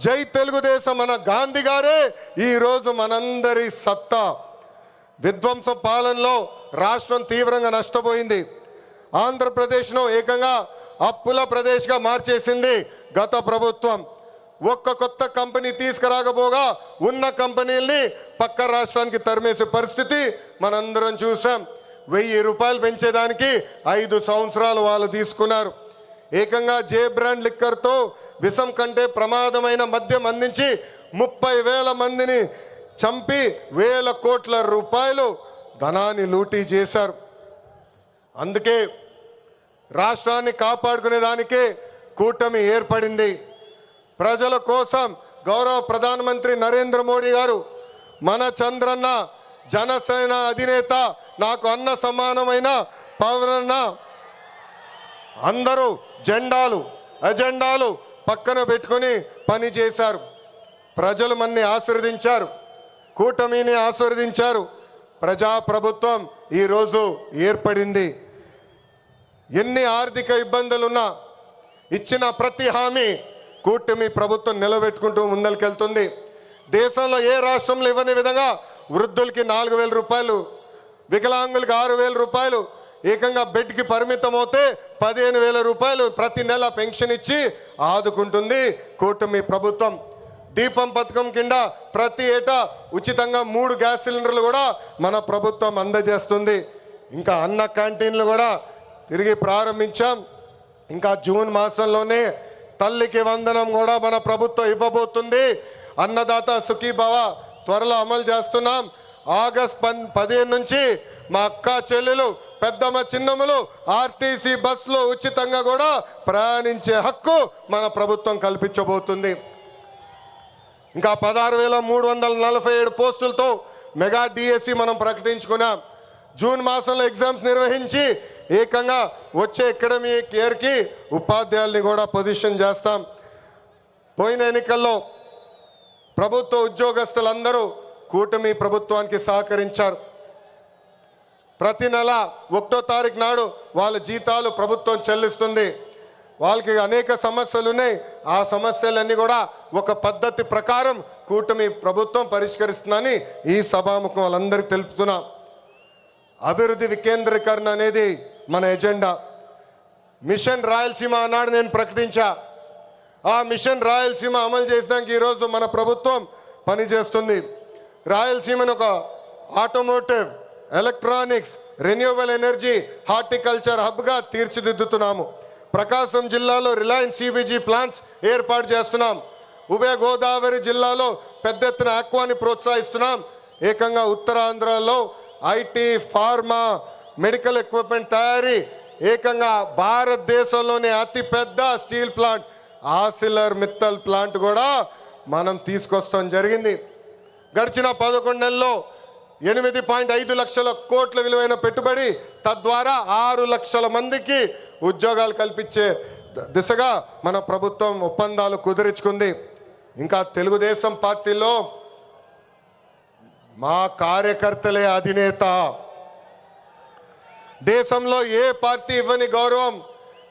జై తెలుగుదేశం మన గాంధీ గారే ఈరోజు మనందరి సత్తా. విధ్వంస పాలనలో రాష్ట్రం తీవ్రంగా నష్టపోయింది. ఆంధ్రప్రదేశ్ను ఏకంగా అప్పుల ప్రదేశ్గా మార్చేసింది గత ప్రభుత్వం. ఒక్క కొత్త కంపెనీ తీసుకురాకపోగా ఉన్న కంపెనీల్ని పక్క రాష్ట్రానికి తరిమేసే పరిస్థితి మనందరం చూసాం. 1000 రూపాయలు పెంచేదానికి 5 సంవత్సరాలు వాళ్ళు తీసుకున్నారు. ఏకంగా జే బ్రాండ్ లిక్కర్తో విషం కంటే ప్రమాదమైన మద్యం అందించి 30,000 మందిని చంపి 1,000 కోట్ల రూపాయలు ధనాన్ని లూటీ చేశారు. అందుకే రాష్ట్రాన్ని కాపాడుకునేదానికే కూటమి ఏర్పడింది. ప్రజల కోసం గౌరవ ప్రధానమంత్రి నరేంద్ర మోడీ గారు మన చంద్రన్న జనసేన అధినేత, నాకు అన్న సమానమైన పవనన్న, అందరూ ఎజెండాలు పక్కన పెట్టుకొని పని చేశారు. ప్రజలు మన్ని ఆశీర్వదించారు, కూటమిని ఆశీర్వదించారు. ప్రజాప్రభుత్వం ఈరోజు ఏర్పడింది. ఎన్ని ఆర్థిక ఇబ్బందులున్నా ఇచ్చిన ప్రతి హామీ కూటమి ప్రభుత్వం నిలబెట్టుకుంటూ ముందరికెళ్తుంది. దేశంలో ఏ రాష్ట్రంలో ఇవ్వని విధంగా వృద్ధులకి 4,000 రూపాయలు, వికలాంగులకి 6,000 రూపాయలు, ఏకంగా బెడ్కి పరిమితం అవుతే 15,000 రూపాయలు ప్రతి నెల పెన్షన్ ఇచ్చి ఆదుకుంటుంది కూటమి ప్రభుత్వం. దీపం పథకం కింద ప్రతి ఏటా ఉచితంగా 3 గ్యాస్ సిలిండర్లు కూడా మన ప్రభుత్వం అందజేస్తుంది. ఇంకా అన్న క్యాంటీన్లు కూడా తిరిగి ప్రారంభించాం. ఇంకా జూన్ మాసంలోనే తల్లికి వందనం కూడా మన ప్రభుత్వం ఇవ్వబోతుంది. అన్నదాత సుఖీభవ త్వరలో అమలు చేస్తున్నాం. ఆగస్ట్ 15 నుంచి మా అక్క చెల్లెలు, పెద్దమ్మ, చిన్నమ్మలు ఆర్టీసీ బస్సులో ఉచితంగా కూడా ప్రయాణించే హక్కు మన ప్రభుత్వం కల్పించబోతుంది. ఇంకా 16,347 పోస్టులతో మెగా డిఎస్సి మనం ప్రకటించుకున్నాం. జూన్ మాసంలో ఎగ్జామ్స్ నిర్వహించి ఏకంగా వచ్చే అకాడమిక్ ఇయర్కి ఉపాధ్యాయుల్ని కూడా పొజిషన్ చేస్తాం. పోయిన ఎన్నికల్లో ప్రభుత్వ ఉద్యోగస్తులందరూ కూటమి ప్రభుత్వానికి సహకరించారు. ప్రతి నెల 1వ తారీఖు నాడు వాళ్ళ జీతాలు ప్రభుత్వం చెల్లిస్తుంది. వాళ్ళకి అనేక సమస్యలు ఉన్నాయి. ఆ సమస్యలన్నీ కూడా ఒక పద్ధతి ప్రకారం కూటమి ప్రభుత్వం పరిష్కరిస్తుందని ఈ సభాముఖం వాళ్ళందరికీ తెలుపుతున్నాం. అభివృద్ధి వికేంద్రీకరణ అనేది మన ఎజెండా. మిషన్ రాయలసీమ అన్నాడు నేను ప్రకటించా. ఆ మిషన్ రాయలసీమ అమలు చేసడానికి ఈరోజు మన ప్రభుత్వం పనిచేస్తుంది. రాయలసీమను ఒక automotive, electronics, renewable energy, horticulture హబ్గా తీర్చిదిద్దుతున్నాము. ప్రకాశం జిల్లాలో రిలయన్స్ సిబిజీ ప్లాంట్స్ ఏర్పాటు చేస్తున్నాం. ఉభయ గోదావరి జిల్లాలో పెద్ద ఎత్తున ఆక్వాని ప్రోత్సహిస్తున్నాం. ఏకంగా ఉత్తరాంధ్రలో ఐటీ, ఫార్మా, మెడికల్ ఎక్విప్మెంట్ తయారీ, ఏకంగా భారతదేశంలోనే అతిపెద్ద స్టీల్ ప్లాంట్ ఆసిలర్ మిత్తల్ ప్లాంట్ కూడా మనం తీసుకొస్తాం జరిగింది. గడిచిన 11 నెలల్లో 8.5 లక్షల కోట్ల విలువైన పెట్టుబడి, తద్వారా 6 లక్షల మందికి ఉద్యోగాలు కల్పించే దిశగా మన ప్రభుత్వం ఒప్పందాలు కుదుర్చుకుంది. ఇంకా తెలుగుదేశం పార్టీలో మా కార్యకర్తలే అధినేత. దేశంలో ఏ పార్టీ ఇవ్వని గౌరవం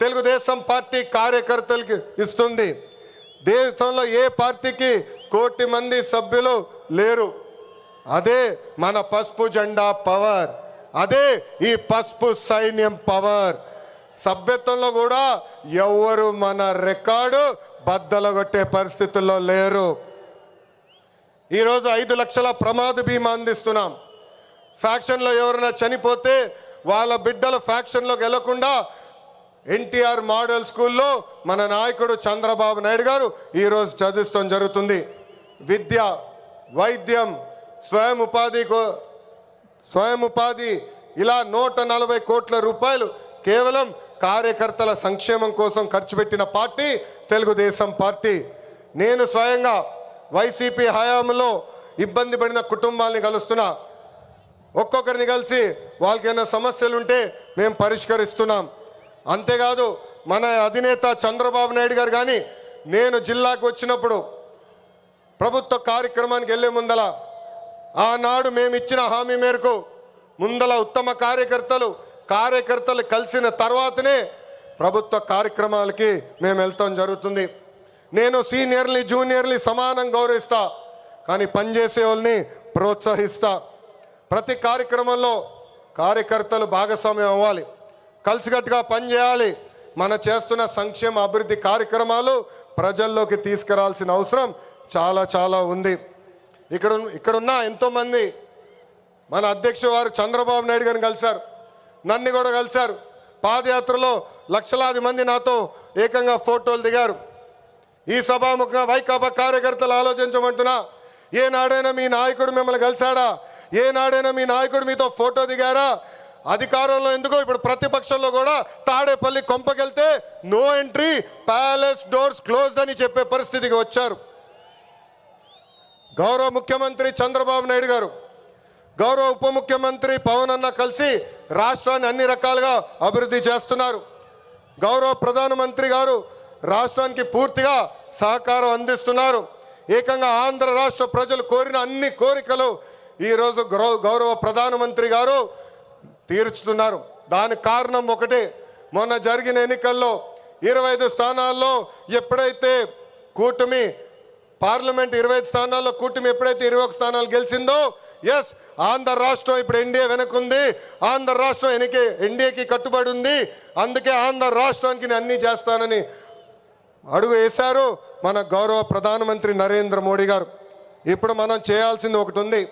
తెలుగుదేశం పార్టీ కార్యకర్తలకి ఇస్తుంది. దేశంలో ఏ పార్టీకి 1 కోటి మంది సభ్యులు లేరు. అదే మన పసుపు జెండా పవర్, అదే ఈ పసుపు సైన్యం పవర్. సభ్యత్వంలో కూడా ఎవరు మన రికార్డు బద్దలగొట్టే పరిస్థితుల్లో లేరు. ఈరోజు 5 లక్షల ప్రమాద బీమా అందిస్తున్నాం. ఫ్యాక్షన్లో ఎవరైనా చనిపోతే వాళ్ళ బిడ్డలు ఫ్యాక్షన్లోకి వెళ్లకుండా ఎన్టీఆర్ మోడల్ స్కూల్లో మన నాయకుడు చంద్రబాబు నాయుడు గారు ఈరోజు చదివిస్తాం జరుగుతుంది. విద్య, వైద్యం, స్వయం ఉపాధి ఇలా 140 కోట్ల రూపాయలు కేవలం కార్యకర్తల సంక్షేమం కోసం ఖర్చు పెట్టిన పార్టీ తెలుగుదేశం పార్టీ. నేను స్వయంగా వైసీపీ హయాంలో ఇబ్బంది పడిన కుటుంబాలని కలుస్తున్నా. ఒక్కొక్కరిని కలిసి వాళ్ళకైనా సమస్యలు ఉంటే మేము పరిష్కరిస్తున్నాం. అంతేకాదు మన అధినేత చంద్రబాబు నాయుడు గారు కానీ నేను జిల్లాకు వచ్చినప్పుడు ప్రభుత్వ కార్యక్రమానికి వెళ్ళే ముందల ఆనాడు మేము ఇచ్చిన హామీ మేరకు ముందల ఉత్తమ కార్యకర్తలు కలిసిన తర్వాతనే ప్రభుత్వ కార్యక్రమాలకి మేము వెళ్తాం జరుగుతుంది. నేను సీనియర్ని జూనియర్ని సమానం గౌరవిస్తా, కానీ పనిచేసే వాళ్ళని ప్రోత్సహిస్తా. ప్రతి కార్యక్రమంలో కార్యకర్తలు భాగస్వామ్యం అవ్వాలి, కలిసికట్టుగా పనిచేయాలి. మన చేస్తున్న సంక్షేమ అభివృద్ధి కార్యక్రమాలు ప్రజల్లోకి తీసుకురావాల్సిన అవసరం చాలా చాలా ఉంది. ఇక్కడున్న ఎంతోమంది మన అధ్యక్షుడు వారు చంద్రబాబు నాయుడు గారిని కలిశారు, నన్ను కూడా కలిశారు. పాదయాత్రలో లక్షలాది మంది నాతో ఏకంగా ఫోటోలు దిగారు. ఈ సభాముఖంగా వైకాపా కార్యకర్తలు ఆలోచించమంటున్నా, ఏనాడైనా మీ నాయకుడు మిమ్మల్ని కలిశాడా? ఏనాడైనా మీ నాయకుడు మీతో ఫోటో దిగారా? అధికారంలో ఎందుకో ఇప్పుడు ప్రతిపక్షంలో కూడా తాడేపల్లి కొంపకెళ్తే no entry, palace doors closed అని చెప్పే పరిస్థితికి వచ్చారు. గౌరవ ముఖ్యమంత్రి చంద్రబాబు నాయుడు గారు, గౌరవ ఉప ముఖ్యమంత్రి పవన్ అన్న కలిసి రాష్ట్రాన్ని అన్ని రకాలుగా అభివృద్ధి చేస్తున్నారు. గౌరవ ప్రధానమంత్రి గారు రాష్ట్రానికి పూర్తిగా సహకారం అందిస్తున్నారు. ఏకంగా ఆంధ్ర రాష్ట్ర ప్రజలు కోరిన అన్ని కోరికలు ఈరోజు గౌరవ ప్రధానమంత్రి గారు తీర్చుతున్నారు. దానికి కారణం ఒకటే, మొన్న జరిగిన ఎన్నికల్లో 25 స్థానాల్లో ఎప్పుడైతే కూటమి పార్లమెంట్ 25 స్థానాల్లో కూటమి ఎప్పుడైతే 21 స్థానాలు గెలిచిందో, ఎస్ ఆంధ్ర రాష్ట్రం ఇప్పుడు ఎన్డీఏ వెనకుంది, ఆంధ్ర రాష్ట్రం ఎన్డీఏకి కట్టుబడి ఉంది. అందుకే ఆంధ్ర రాష్ట్రానికి నేను అన్నీ చేస్తానని అడుగు వేశారు మన గౌరవ ప్రధానమంత్రి నరేంద్ర మోడీ గారు. ఇప్పుడు మనం చేయాల్సింది ఒకటి ఉంది,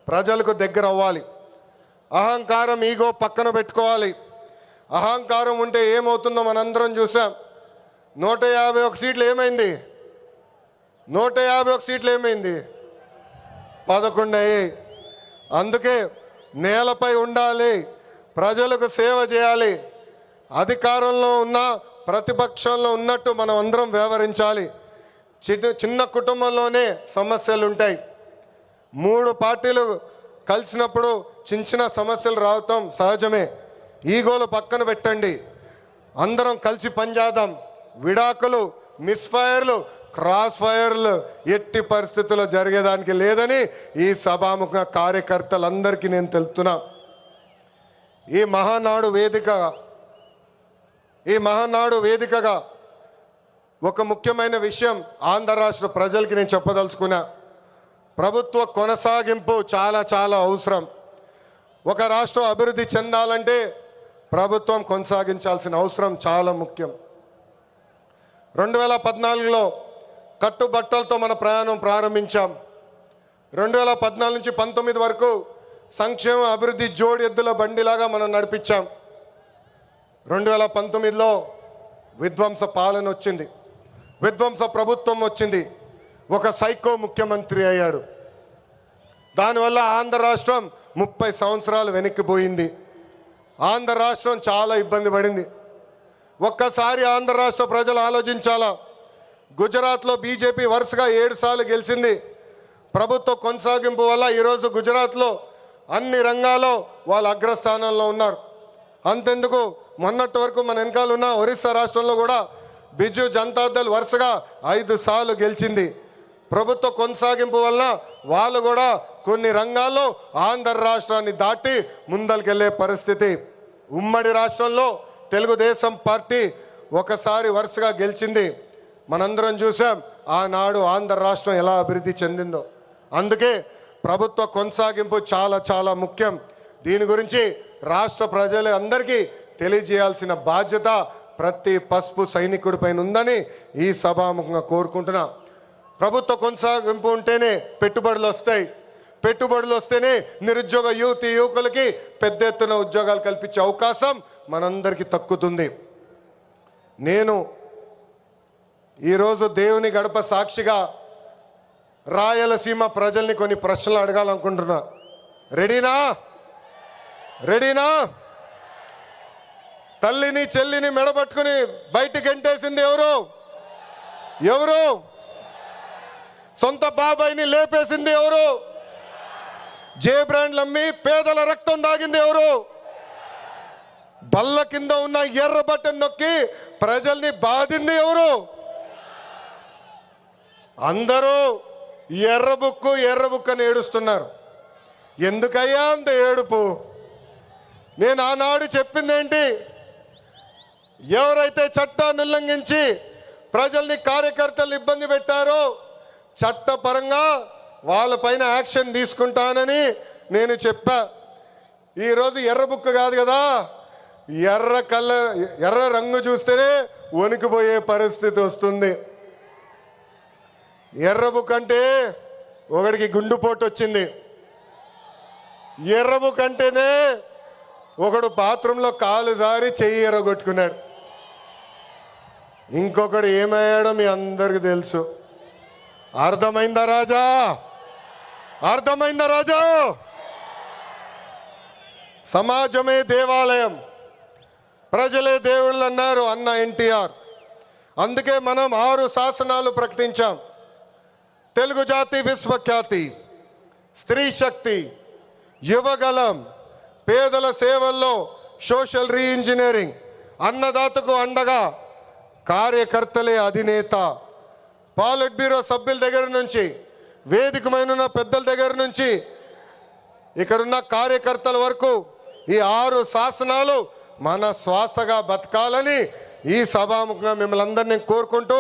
ప్రజలకు దగ్గర అవ్వాలి. అహంకారం ఈగో పక్కన పెట్టుకోవాలి. అహంకారం ఉంటే ఏమవుతుందో మనందరం చూసాం. 151 సీట్లు ఏమైంది? 151 సీట్లు ఏమైంది? 11 అయ్యాయి. అందుకే నేలపై ఉండాలి, ప్రజలకు సేవ చేయాలి. అధికారంలో ఉన్న ప్రతిపక్షంలో ఉన్నట్టు మనం అందరం వ్యవహరించాలి. చిన్న కుటుంబంలోనే సమస్యలు ఉంటాయి. 3 పార్టీలు కలిసినప్పుడు చిన్న సమస్యలు రావటం సహజమే. ఈగోలు పక్కన పెట్టండి, అందరం కలిసి పనిచేద్దాం. విడాకులు, మిస్ఫైర్లు, క్రాస్ ఫైర్లు ఎట్టి పరిస్థితుల్లో జరిగేదానికి లేదని ఈ సభాముఖ కార్యకర్తలందరికీ నేను తెలుపుతున్నా. ఈ మహానాడు వేదికగా ఒక ముఖ్యమైన విషయం ఆంధ్ర రాష్ట్ర ప్రజలకి నేను చెప్పదలుచుకున్నా. ప్రభుత్వ కొనసాగింపు చాలా చాలా అవసరం. ఒక రాష్ట్రం అభివృద్ధి చెందాలంటే ప్రభుత్వం కొనసాగించాల్సిన అవసరం చాలా ముఖ్యం. 2014లో కట్టుబట్టలతో మన ప్రయాణం ప్రారంభించాం. 2014 నుంచి 19 వరకు సంక్షేమ అభివృద్ధి జోడి ఎద్దుల బండిలాగా మనం నడిపించాం. 2019లో విధ్వంస పాలన వచ్చింది, విధ్వంస ప్రభుత్వం వచ్చింది, ఒక సైకో ముఖ్యమంత్రి అయ్యాడు. దానివల్ల ఆంధ్ర రాష్ట్రం 30 సంవత్సరాలు వెనక్కిపోయింది. ఆంధ్ర రాష్ట్రం చాలా ఇబ్బంది పడింది. ఒక్కసారి ఆంధ్ర రాష్ట్ర ప్రజలు ఆలోచించాలా. గుజరాత్లో బీజేపీ వరుసగా 7 సార్లు గెలిచింది. ప్రభుత్వ కొనసాగింపు వల్ల ఈరోజు గుజరాత్లో అన్ని రంగాల్లో వాళ్ళు అగ్రస్థానంలో ఉన్నారు. అంతెందుకు, మొన్నటి వరకు మన వెనకాల ఉన్న ఒరిస్సా రాష్ట్రంలో కూడా బిజు జనతాదళ్ వరుసగా 5 సార్లు గెలిచింది. ప్రభుత్వ కొనసాగింపు వలన వాళ్ళు కూడా కొన్ని రంగాల్లో ఆంధ్ర రాష్ట్రాన్ని దాటి ముందరికెళ్ళే పరిస్థితి. ఉమ్మడి రాష్ట్రంలో తెలుగుదేశం పార్టీ ఒకసారి వరుసగా గెలిచింది. మనందరం చూసాం ఆనాడు ఆంధ్ర రాష్ట్రం ఎలా అభివృద్ధి చెందిందో. అందుకే ప్రభుత్వ కొనసాగింపు చాలా చాలా ముఖ్యం. దీని గురించి రాష్ట్ర ప్రజలు అందరికీ తెలియజేయాల్సిన బాధ్యత ప్రతి పసుపు సైనికుడి పైన ఉందని ఈ సభాముఖంగా కోరుకుంటున్నా. ప్రభుత్వ కొనసాగింపు ఉంటేనే పెట్టుబడులు వస్తాయి, పెట్టుబడులు వస్తేనే నిరుద్యోగ యువకులకి పెద్ద ఎత్తున ఉద్యోగాలు కల్పించే అవకాశం మనందరికీ దక్కుతుంది. నేను ఈరోజు దేవుని గడప సాక్షిగా రాయలసీమ ప్రజల్ని కొన్ని ప్రశ్నలు అడగాలనుకుంటున్నా. రెడీనా? తల్లిని చెల్లిని మెడబట్టుకుని బయటికి గెంటేసింది ఎవరు? సొంత బాబాయిని లేపేసింది ఎవరు? జే బ్రాండ్లు అమ్మి పేదల రక్తం దాగింది ఎవరు? బల్ల కింద ఉన్న ఎర్ర బటన్ నొక్కి ప్రజల్ని బాధింది ఎవరు? అందరూ ఎర్ర బుక్కు అని ఏడుస్తున్నారు. ఎందుకయ్యా అంత ఏడుపు? నేను ఆనాడు చెప్పింది ఏంటి? ఎవరైతే చట్టాన్ని ఉల్లంఘించి ప్రజల్ని కార్యకర్తలు ఇబ్బంది పెట్టారో చట్టపరంగా వాళ్ళపైన యాక్షన్ తీసుకుంటానని నేను చెప్పా. ఈరోజు ఎర్ర బుక్క కాదు కదా, ఎర్ర రంగు చూస్తేనే వణికిపోయే పరిస్థితి వస్తుంది. ఎర్ర బుక్ అంటే ఒకడికి గుండుపోటు వచ్చింది. ఎర్ర బుక్ అంటేనే ఒకడు బాత్రూంలో కాలు జారి చెయ్యి ఎర్రగొట్టుకున్నాడు. ఇంకొకడు ఏమయ్యాడో మీ అందరికి తెలుసు. అర్థమైందా రాజా? అర్థమైందా రాజా? సమాజమే దేవాలయం, ప్రజలే దేవుళ్ళు అన్నారు అన్న ఎన్టీఆర్. అందుకే మనం 6 శాసనాలు ప్రకటించాం. తెలుగు జాతి విశ్వఖ్యాతి, స్త్రీ శక్తి, యువగలం, పేదల సేవల్లో సోషల్ రీఇంజనీరింగ్, అన్నదాతకు అండగా కార్యకర్తలే అధినేత. పాలిట్ బ్యూరో సభ్యుల దగ్గర నుంచి, వేదికమైన పెద్దల దగ్గర నుంచి, ఇక్కడున్న కార్యకర్తల వరకు ఈ 6 శాసనాలు మన శ్వాసగా బతకాలని ఈ సభాముఖంగా మిమ్మల్ని అందరినీ కోరుకుంటూ,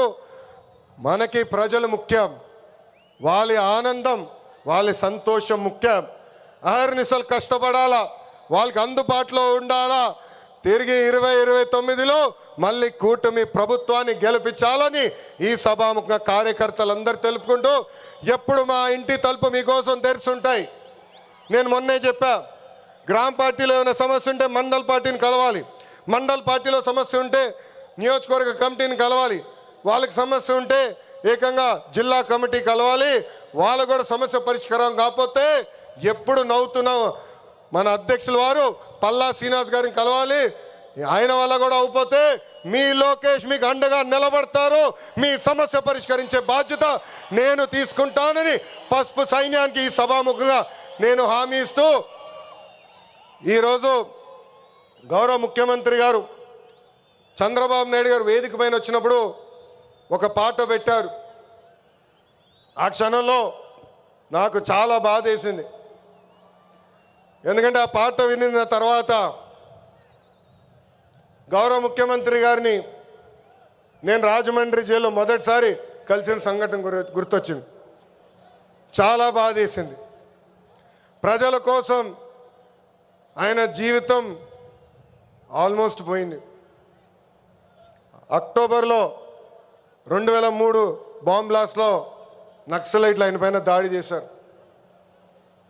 మనకి ప్రజలు ముఖ్యం, వాళ్ళ ఆనందం, వాళ్ళ సంతోషం ముఖ్యం. అహర్నిశలు కష్టపడాలా, వాళ్ళకి అందుబాటులో ఉండాలా. తిరిగి 2029లో మళ్ళీ కూటమి ప్రభుత్వాన్ని గెలిపించాలని ఈ సభాముఖంగా కార్యకర్తలందరూ తెలుపుకుంటూ, ఎప్పుడు మా ఇంటి తలుపు మీకోసం తెరిచుంటాయి. నేను మొన్నే చెప్పా, గ్రామ పార్టీలో ఏమైనా సమస్య ఉంటే మండల్ పార్టీని కలవాలి, మండల్ పార్టీలో సమస్య ఉంటే నియోజకవర్గ కమిటీని కలవాలి, వాళ్ళకి సమస్య ఉంటే ఏకంగా జిల్లా కమిటీ కలవాలి. వాళ్ళకు కూడా సమస్య పరిష్కారం కాకపోతే ఎప్పుడు నవ్వుతున్న మన అధ్యక్షుల వారు పల్లా శ్రీనివాస్ గారిని కలవాలి. ఆయన వల్ల కూడా అయిపోతే మీ లోకేష్ మీకు అండగా నిలబడతారు. మీ సమస్య పరిష్కరించే బాధ్యత నేను తీసుకుంటానని పసుపు సైన్యానికి ఈ సభాముఖంగా నేను హామీ ఇస్తూ, ఈరోజు గౌరవ ముఖ్యమంత్రి గారు చంద్రబాబు నాయుడు గారు వేదిక పైన వచ్చినప్పుడు ఒక పాట పెట్టారు. ఆ క్షణంలో నాకు చాలా బాధ వేసింది. ఎందుకంటే ఆ పాట వినిన తర్వాత గౌరవ ముఖ్యమంత్రి గారిని నేను రాజమండ్రి జైల్లో మొదటిసారి కలిసిన సంఘటన గుర్తొచ్చింది. చాలా బాధ వేసింది. ప్రజల కోసం ఆయన జీవితం ఆల్మోస్ట్ పోయింది. అక్టోబర్లో 2003 బాంబ్ బ్లాస్ట్లో నక్సలైట్లు ఆయన పైన దాడి చేశారు.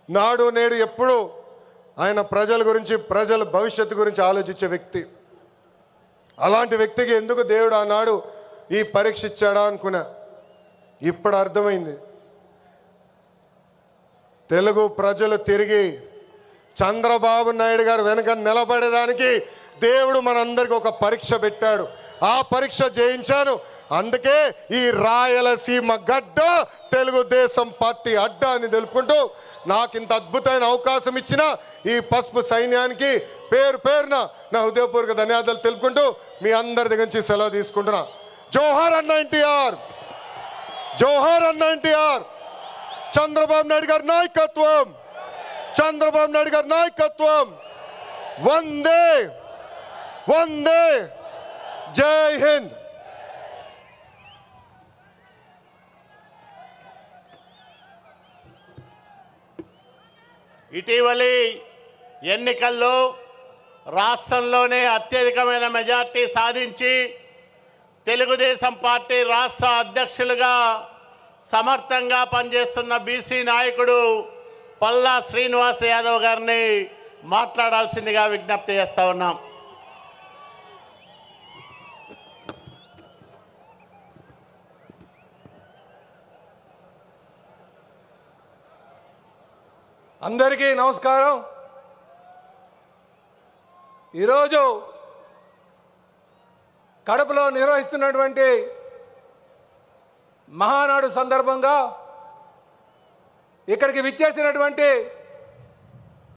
నాడు నేడు ఎప్పుడు ఆయన ప్రజల గురించి, ప్రజల భవిష్యత్తు గురించి ఆలోచించే వ్యక్తి. అలాంటి వ్యక్తికి ఎందుకు దేవుడు ఆనాడు ఈ పరీక్ష ఇచ్చాడా అనుకున్నా. ఇప్పుడు అర్థమైంది. తెలుగు ప్రజలు తిరిగి చంద్రబాబు నాయుడు గారు వెనక నిలబడేదానికి దేవుడు మనందరికి ఒక పరీక్ష పెట్టాడు. ఆ పరీక్ష జయించాను. అందుకే ఈ రాయలసీమ గడ్డ తెలుగుదేశం పార్టీ అడ్డ అని తెలుపుకుంటూ, నాకు ఇంత అద్భుతమైన అవకాశం ఇచ్చిన ఈ పసుపు సైన్యానికి పేరు పేరున నా హృదయపూర్వక ధన్యవాదాలు తెలుపుకుంటూ మీ అందరి దగ్గర నుంచి సెలవు తీసుకుంటున్నా. జోహార్ అన్న ఎన్టీఆర్, జోహార్ అన్న ఎన్టీఆర్. చంద్రబాబు నాయుడు గారి నాయకత్వం, చంద్రబాబు నాయుడు గారి నాయకత్వం. వందే వందే, జై హింద్. ఇటీవలి ఎన్నికల్లో రాష్ట్రంలోనే అత్యధికమైన మెజార్టీ సాధించి తెలుగుదేశం పార్టీ రాష్ట్ర అధ్యక్షులుగా సమర్థంగా పనిచేస్తున్న బీసీ నాయకుడు పల్లా శ్రీనివాస్ యాదవ్ గారిని మాట్లాడాల్సిందిగా విజ్ఞప్తి చేస్తా ఉన్నాం. అందరికీ నమస్కారం. ఈరోజు కడపలో నిర్వహిస్తున్నటువంటి మహానాడు సందర్భంగా ఇక్కడికి విచ్చేసినటువంటి